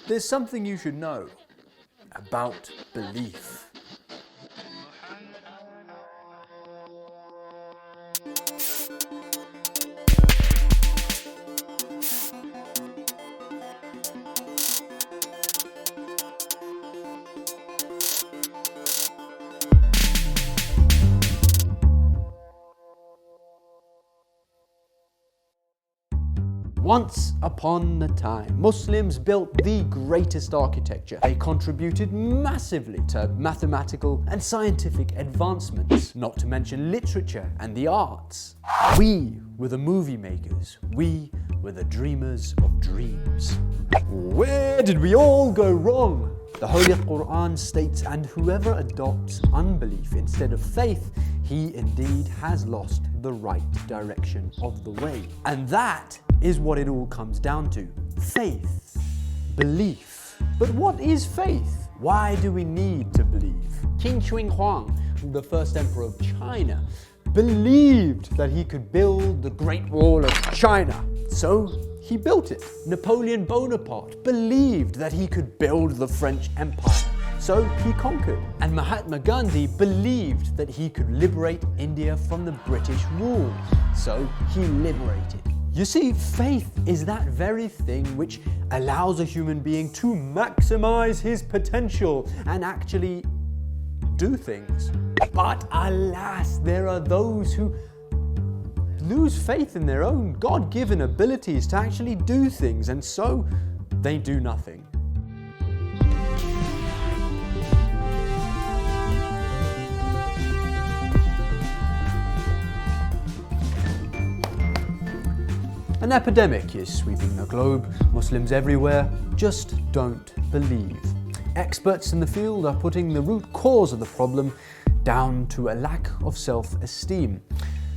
There's something you should know about belief. Once upon a time, Muslims built the greatest architecture. They contributed massively to mathematical and scientific advancements, not to mention literature and the arts. We were the movie makers. We were the dreamers of dreams. Where did we all go wrong? The Holy Quran states, "And whoever adopts unbelief instead of faith, he indeed has lost the right direction of the way." And that is what it all comes down to. Faith. Belief. But what is faith? Why do we need to believe? Qin Shi Huang, the first emperor of China, believed that he could build the Great Wall of China. So he built it. Napoleon Bonaparte believed that he could build the French Empire. So he conquered. And Mahatma Gandhi believed that he could liberate India from the British rule. So he liberated. You see, faith is that very thing which allows a human being to maximize his potential and actually do things. But alas, there are those who lose faith in their own God-given abilities to actually do things, and so they do nothing. An epidemic is sweeping the globe. Muslims everywhere just don't believe. Experts in the field are putting the root cause of the problem down to a lack of self-esteem.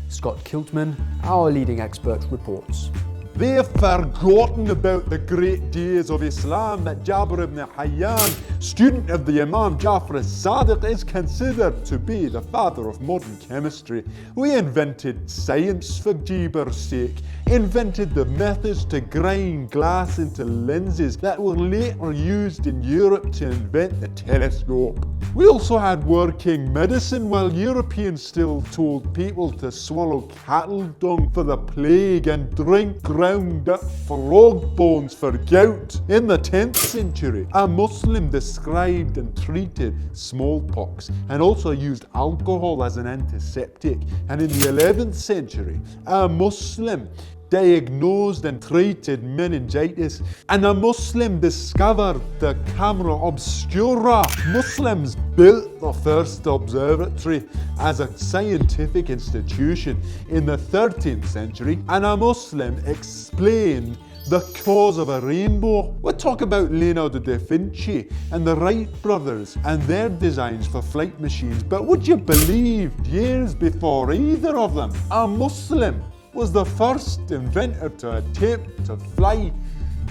Scott Kiltman, our leading expert, reports. They've forgotten about the great days of Islam that Jabir ibn Hayyan, student of the Imam Jafar as-Sadiq, is considered to be the father of modern chemistry. We invented science for Jabir's sake, invented the methods to grind glass into lenses that were later used in Europe to invent the telescope. We also had working medicine while Europeans still told people to swallow cattle dung for the plague and drink ground up frog bones for gout. In the 10th century, a Muslim described and treated smallpox and also used alcohol as an antiseptic. And in the 11th century, a Muslim diagnosed and treated meningitis, and a Muslim discovered the camera obscura. Muslims built the first observatory as a scientific institution in the 13th century, and a Muslim explained the cause of a rainbow. We'll talk about Leonardo da Vinci and the Wright brothers and their designs for flight machines, but would you believe years before either of them, a Muslim was the first inventor to attempt to fly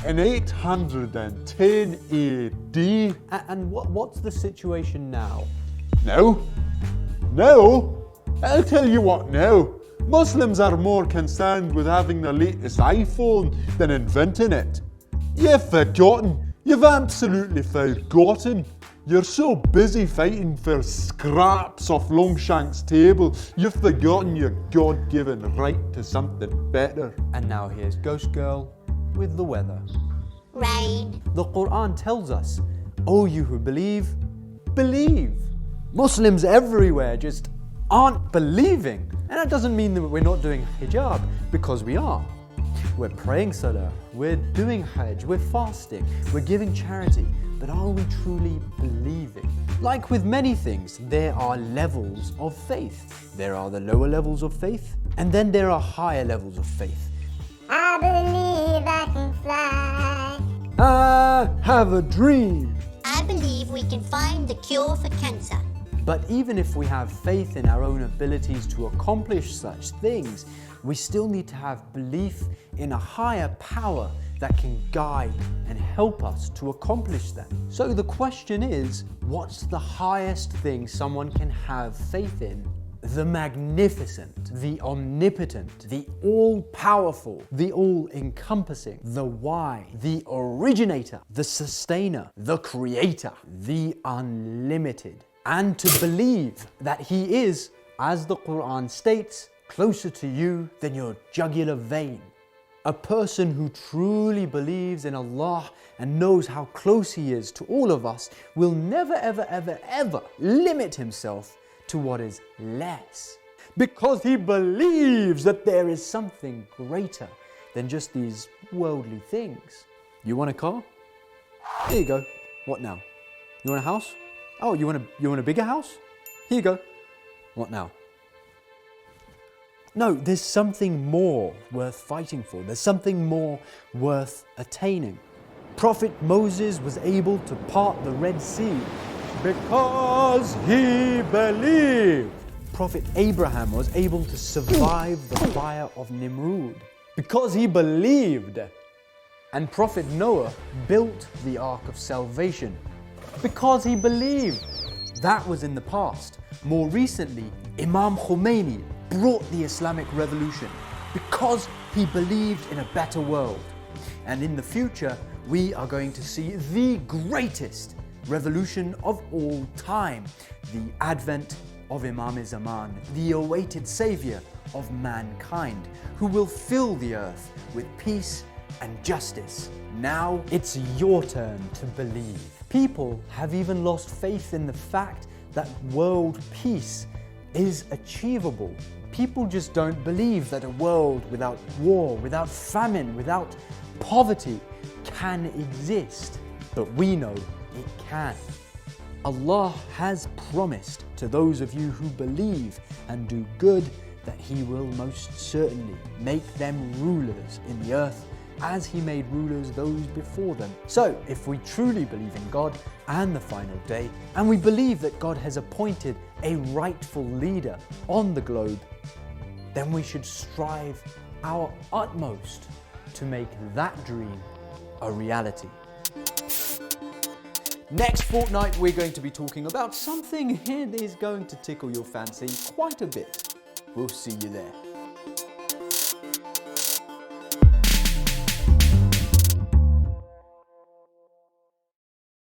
in 810 AD. And what's the situation now? Now? I'll tell you what now. Muslims are more concerned with having the latest iPhone than inventing it. You've absolutely forgotten. You're so busy fighting for scraps off Longshank's table, you've forgotten your God-given right to something better. And now here's Ghost Girl with the weather. Rain. The Quran tells us, "Oh, you who believe, believe." Muslims everywhere just aren't believing. And that doesn't mean that we're not doing hijab, because we are. We're praying salah, we're doing hajj, we're fasting, we're giving charity. But are we truly believing? Like with many things, there are levels of faith. There are the lower levels of faith, and then there are higher levels of faith. I believe I can fly. I have a dream. I believe we can find the cure for cancer. But even if we have faith in our own abilities to accomplish such things, we still need to have belief in a higher power that can guide and help us to accomplish that. So the question is, what's the highest thing someone can have faith in the magnificent, the omnipotent, the all-powerful, the all-encompassing, the why, the originator, the sustainer, the creator, the unlimited. And to believe that He is, as the Quran states, closer to you than your jugular vein. A person who truly believes in Allah and knows how close He is to all of us will never, ever, ever, ever limit himself to what is less. Because he believes that there is something greater than just these worldly things. You want a car? Here you go. What now? You want a house? Oh, you want a bigger house? Here you go. What now? No, there's something more worth fighting for. There's something more worth attaining. Prophet Moses was able to part the Red Sea because he believed. Prophet Abraham was able to survive the fire of Nimrud because he believed. And Prophet Noah built the Ark of Salvation because he believed. That was in the past. More recently, Imam Khomeini brought the Islamic revolution because he believed in a better world. And in the future, we are going to see the greatest revolution of all time, the advent of Imam-e-Zaman, the awaited savior of mankind, who will fill the earth with peace and justice. Now it's your turn to believe. People have even lost faith in the fact that world peace is achievable. People just don't believe that a world without war, without famine, without poverty can exist. But we know it can. Allah has promised to those of you who believe and do good that He will most certainly make them rulers in the earth as He made rulers those before them. So, if we truly believe in God and the final day, and we believe that God has appointed a rightful leader on the globe, then we should strive our utmost to make that dream a reality. Next fortnight, we're going to be talking about something that is going to tickle your fancy quite a bit. We'll see you there.